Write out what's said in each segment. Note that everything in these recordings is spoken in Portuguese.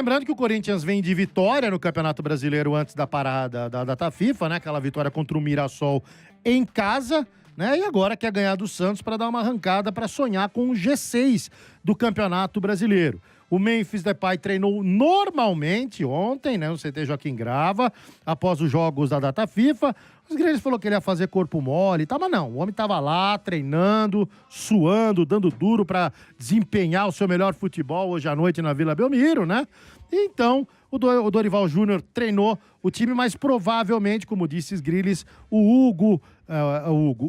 lembrando que o Corinthians vem de vitória no Campeonato Brasileiro antes da parada da data FIFA, né? Aquela vitória contra o Mirassol em casa, né? E agora quer ganhar do Santos para dar uma arrancada para sonhar com o G6 do Campeonato Brasileiro. O Memphis Depay treinou normalmente ontem, né, no CT Joaquim Grava, após os jogos da data FIFA. Os gregos falaram que ele ia fazer corpo mole e tal, mas não. O homem estava lá, treinando, suando, dando duro para desempenhar o seu melhor futebol hoje à noite na Vila Belmiro, né? Então, o Dorival Júnior treinou o time, mas provavelmente, como disse os Griles, o Hugo,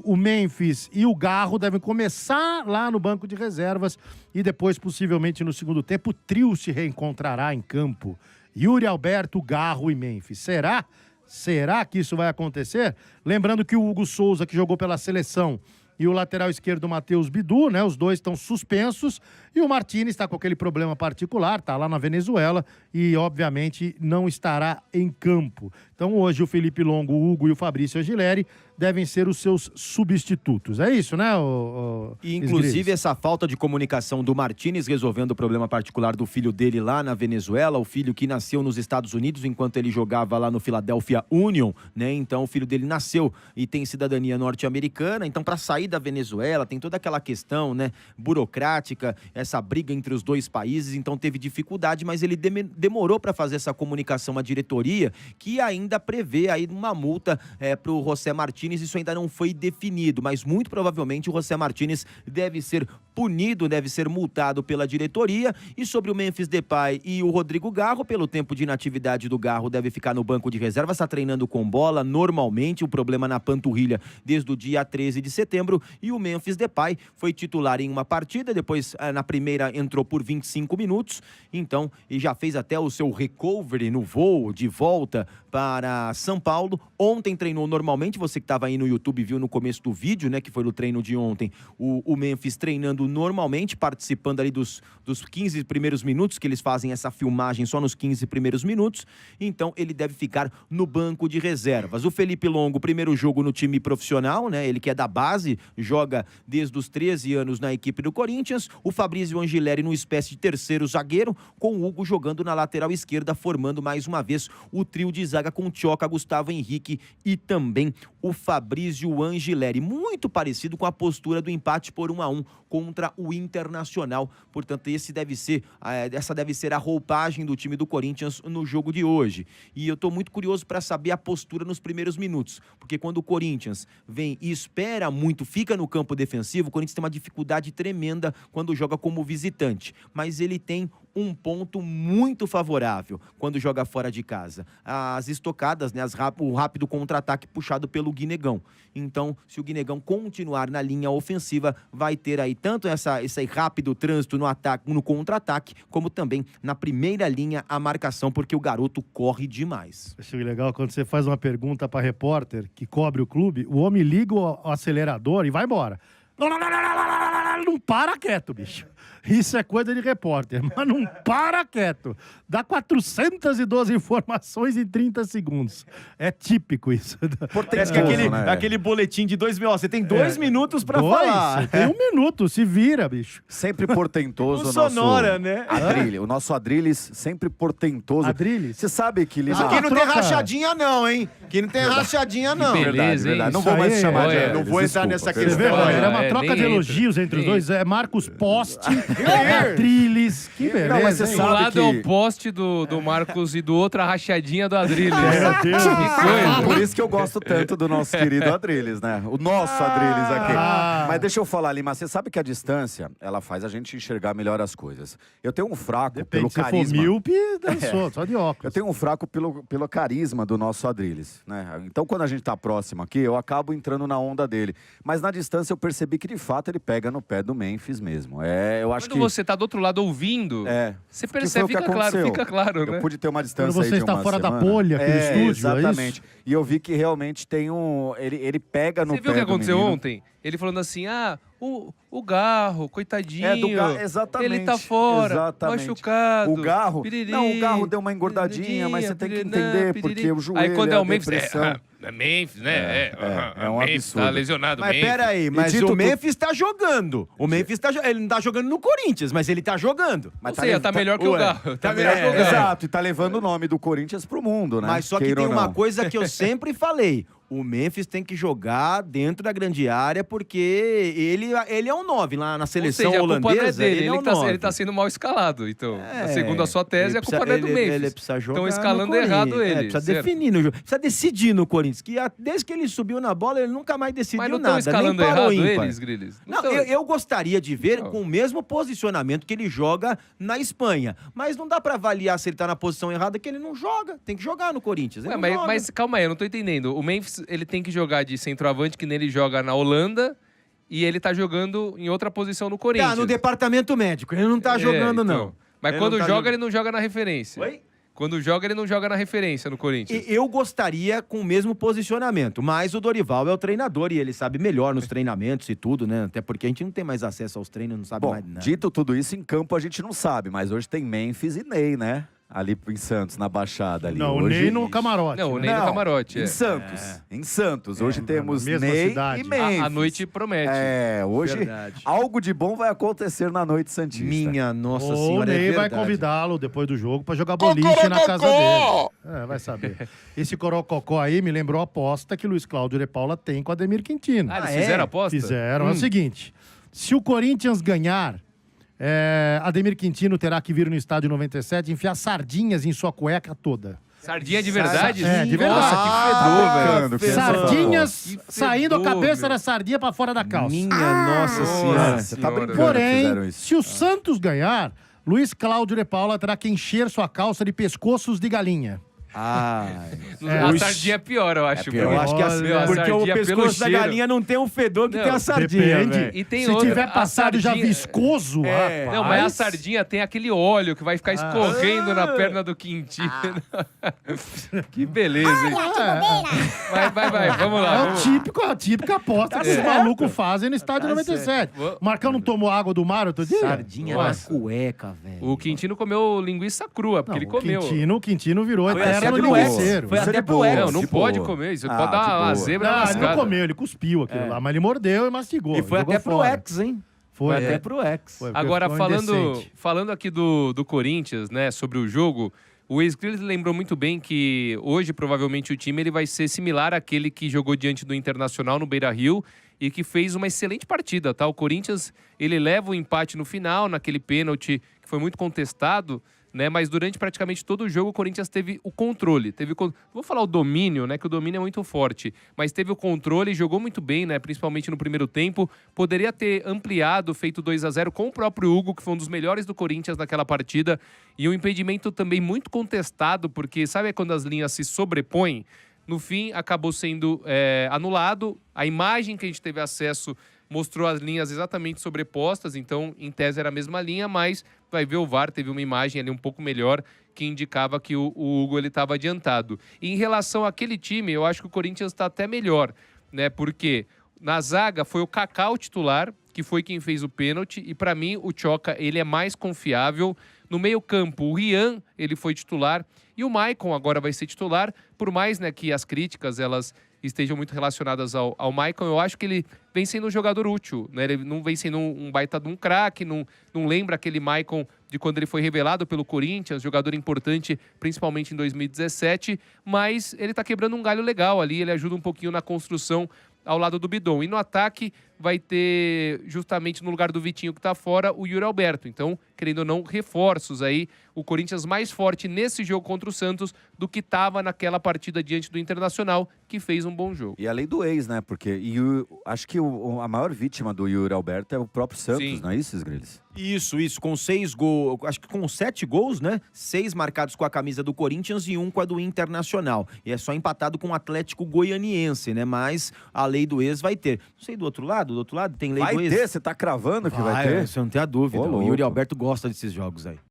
o Memphis e o Garro devem começar lá no banco de reservas e depois, possivelmente, no segundo tempo, o trio se reencontrará em campo. Yuri Alberto, Garro e Memphis. Será? Será que isso vai acontecer? Lembrando que o Hugo Souza, que jogou pela seleção, e o lateral esquerdo, Matheus Bidu, né? Os dois estão suspensos. E o Martínez está com aquele problema particular, está lá na Venezuela e, obviamente, não estará em campo. Então, hoje, o Felipe Longo, o Hugo e o Fabrício Aguilera devem ser os seus substitutos. É isso, né, E, inclusive, essa falta de comunicação do Martínez resolvendo o problema particular do filho dele lá na Venezuela, o filho que nasceu nos Estados Unidos enquanto ele jogava lá no Philadelphia Union, né? Então, o filho dele nasceu e tem cidadania norte-americana. Então, para sair da Venezuela, tem toda aquela questão, né, burocrática, essa briga entre os dois países, então teve dificuldade, mas ele demorou para fazer essa comunicação à diretoria, que ainda prevê aí uma multa para o José Martínez. Isso ainda não foi definido, mas muito provavelmente o José Martínez deve ser punido, deve ser multado pela diretoria. E sobre o Memphis Depay e o Rodrigo Garro, pelo tempo de inatividade do Garro, deve ficar no banco de reserva, está treinando com bola normalmente, o problema na panturrilha desde o dia 13 de setembro, e o Memphis Depay foi titular em uma partida, depois na primeira entrou por 25 minutos, então, e já fez até o seu recovery no voo de volta para São Paulo. Ontem treinou normalmente, você que estava aí no YouTube viu no começo do vídeo, né, que foi no treino de ontem, o Memphis treinando normalmente, participando ali dos 15 primeiros minutos, que eles fazem essa filmagem só nos 15 primeiros minutos, então ele deve ficar no banco de reservas. O Felipe Longo, primeiro jogo no time profissional, né, ele que é da base, joga desde os 13 anos na equipe do Corinthians. O Fabrício Aguilera numa espécie de terceiro zagueiro, com o Hugo jogando na lateral esquerda, formando mais uma vez o trio de zaga com Tioca, Gustavo Henrique e também o Fabrício Aguilera. Muito parecido com a postura do empate por 1-1 contra o Internacional. Portanto, essa deve ser a roupagem do time do Corinthians no jogo de hoje. E eu estou muito curioso para saber a postura nos primeiros minutos, porque quando o Corinthians vem e espera muito, fica no campo defensivo, o Corinthians tem uma dificuldade tremenda quando joga como visitante, mas ele tem um ponto muito favorável quando joga fora de casa: as estocadas, né, o rápido contra-ataque puxado pelo Guinegão. Então, se o Guinegão continuar na linha ofensiva, vai ter aí tanto esse rápido trânsito no ataque, no contra-ataque, como também na primeira linha a marcação, porque o garoto corre demais. Acho legal quando você faz uma pergunta para repórter que cobre o clube, o homem liga o acelerador e vai embora. Não para quieto, bicho. Isso é coisa de repórter, mas não para quieto. Dá 412 informações em 30 segundos. É típico isso. Parece que aquele boletim de 2 minutos. Você tem 2 minutos pra falar. Você tem 1 minuto, se vira, bicho. Sempre portentoso. Sonora, né? Adrilles, o nosso Adrilles, sempre portentoso. Adrilles? Você sabe que ele... Aqui não tem rachadinha não, hein? Aqui não tem rachadinha não. Que beleza, verdade. Hein? Não vou mais aí, chamar de olha, Adrilles. Não vou entrar nessa questão. É uma troca de elogios entre os dois. É Marcos Poste, Adrilles. Que beleza. Não, mas você De um sabe lado que... é o poste do Marcos e do outro a rachadinha do Adrilles. Meu Deus. Que coisa. Por isso que eu gosto tanto do nosso querido Adrilles, né? O nosso Adrilles aqui. Mas deixa eu falar, Lima, você sabe que a distância, ela faz a gente enxergar melhor as coisas. Eu tenho um fraco pelo Se for carisma. míope, dançou, só de óculos. Eu tenho um fraco pelo carisma do nosso Adrilles, né? Então, quando a gente tá próximo aqui, eu acabo entrando na onda dele. Mas na distância eu percebi que, de fato, ele pega no pé do Memphis mesmo. Eu acho Quando você tá do outro lado ouvindo, você percebe, fica claro, né? Eu pude ter uma distância Quando você aí de está uma fora semana. da bolha aqui no estúdio, exatamente. é isso? E eu vi que realmente tem ele pega no pé do Você viu o que aconteceu menino. ontem? ele falando assim, o Garro, coitadinho, exatamente. ele tá fora, machucado. O Garro, o Garro deu uma engordadinha, mas você tem que entender porque o joelho, aí quando é o Memphis, depressão. É Memphis, né? É um Memphis absurdo. tá lesionado, Mas peraí, mas dito o Memphis tá jogando. O Memphis ele não tá jogando no Corinthians, mas ele tá jogando. Mas tá melhor que o Garro. Tá melhor que o Garro. Exato, e tá levando o nome do Corinthians pro mundo, né? Mas só que tem uma coisa que eu sempre falei. O Memphis tem que jogar dentro da grande área porque ele é um 9 lá na seleção holandesa. A culpa não é dele, ele é um 9. ele tá sendo mal escalado. Então, segundo a sua tese, a culpa não é do Memphis. Ele precisa jogar. Estão escalando errado ele. Precisa definir no jogo. Precisa decidir no Corinthians. Que desde que ele subiu na bola, ele nunca mais decidiu nada. Mas não estão escalando errado eles, Grilis? Não, eu gostaria de ver com o mesmo posicionamento que ele joga na Espanha. Mas não dá pra avaliar se ele tá na posição errada, que ele não joga. Tem que jogar no Corinthians. Mas calma aí, eu não tô entendendo. O Memphis, ele tem que jogar de centroavante, que nele joga na Holanda, e ele tá jogando em outra posição no Corinthians. Tá, no departamento médico. Ele não tá jogando, então. não. Mas quando joga, ele não joga na referência. Oi? Quando joga, ele não joga na referência no Corinthians. Eu gostaria com o mesmo posicionamento, mas o Dorival é o treinador e ele sabe melhor nos treinamentos e tudo, né? Até porque a gente não tem mais acesso aos treinos, não sabe mais nada. Dito tudo isso, em campo a gente não sabe, mas hoje tem Memphis e Ney, né? Ali em Santos, na Baixada ali. Não, hoje... o Ney no camarote. Não, o Ney no camarote. Em Santos. Em Santos. Hoje temos na mesma Ney cidade. e Memphis. A noite promete. Hoje Verdade. algo de bom vai acontecer na noite santista. Minha nossa Ou o senhora, Ney é vai verdade. convidá-lo depois do jogo pra jogar boliche na casa dele. Vai saber. Esse corococó aí me lembrou a aposta que o Luiz Cláudio de Paula tem com o Ademir Quintino. Eles fizeram a aposta? Fizeram. É o seguinte, se o Corinthians ganhar, Ademir Quintino terá que vir no estádio 97 e enfiar sardinhas em sua cueca toda. Sardinha de verdade? De verdade. Nossa, que fedor, velho. Sardinhas saindo a cabeça da sardinha pra fora da calça. Minha nossa senhora. Você tá brincando que Porém, fizeram isso. se o Santos ganhar, Luiz Cláudio de Paula terá que encher sua calça de pescoços de galinha. A sardinha é pior, eu acho. pior. Eu acho que porque o pescoço da galinha não tem o fedor que tem a sardinha, Depende. velho. E tem Se outra, tiver passado a já sardinha- viscoso, rapaz. Não, mas a sardinha tem aquele óleo que vai ficar escorrendo na perna do Quintino. Que beleza, hein? Vai, vamos lá. A típica aposta que os malucos fazem no estádio 97. certo. Marcão não tomou água do mar outro dia? Sardinha na cueca, velho. O Quintino comeu linguiça crua, porque ele comeu. O Quintino virou Foi eterno até pro linguiceiro. Foi Isso até é de pro boa. Ex. Não De pode boa. comer isso. Ah, Pode de dar uma boa. zebra Não, ele lascada. não comeu, ele cuspiu aquilo lá, mas ele mordeu e mastigou. E foi jogou até pro fora. Ex, hein? Foi até pro Ex. Foi. Agora, Ficou indecente. falando aqui do Corinthians, né, sobre o jogo, o ex-Grêmio lembrou muito bem que hoje, provavelmente, o time ele vai ser similar àquele que jogou diante do Internacional no Beira-Rio e que fez uma excelente partida, tá? O Corinthians, ele leva o empate no final, naquele pênalti que foi muito contestado, né? Mas durante praticamente todo o jogo o Corinthians teve o controle. Vou falar o domínio, né? Que o domínio é muito forte. Mas teve o controle, jogou muito bem, né? Principalmente no primeiro tempo. Poderia ter ampliado, feito 2-0 com o próprio Hugo, que foi um dos melhores do Corinthians naquela partida. E um impedimento também muito contestado, porque sabe quando as linhas se sobrepõem? No fim, acabou sendo anulado. A imagem que a gente teve acesso mostrou as linhas exatamente sobrepostas, então, em tese, era a mesma linha, mas vai ver o VAR, teve uma imagem ali um pouco melhor que indicava que o Hugo estava adiantado. E em relação àquele time, eu acho que o Corinthians está até melhor, né? Porque na zaga foi o Kaká o titular, que foi quem fez o pênalti, e para mim o Tchoka, ele é mais confiável. No meio-campo, o Rian, ele foi titular, e o Maicon agora vai ser titular, por mais, né, que as críticas elas estejam muito relacionadas ao Maicon, eu acho que ele vem sendo um jogador útil, né? Ele não vem sendo um baita de um craque, não lembra aquele Maicon de quando ele foi revelado pelo Corinthians, jogador importante, principalmente em 2017, mas ele tá quebrando um galho legal ali, ele ajuda um pouquinho na construção ao lado do Bidon. E no ataque vai ter, justamente no lugar do Vitinho que tá fora, o Yuri Alberto. Então, querendo ou não, reforços aí. O Corinthians mais forte nesse jogo contra o Santos do que estava naquela partida diante do Internacional, que fez um bom jogo. E a lei do ex, né? Porque acho que a maior vítima do Yuri Alberto é o próprio Santos, Sim. não é isso, Grilis? Isso, com 6 gols, acho que com 7 gols, né? 6 marcados com a camisa do Corinthians e 1 com a do Internacional. E é só empatado com o Atlético Goianiense, né? Mas a lei do ex vai ter. Não sei, do outro lado tem lei Vai do ex. ter? Você tá cravando que vai ter? Você não tem a dúvida. Ô, O louco. Yuri Alberto gosta desses jogos aí.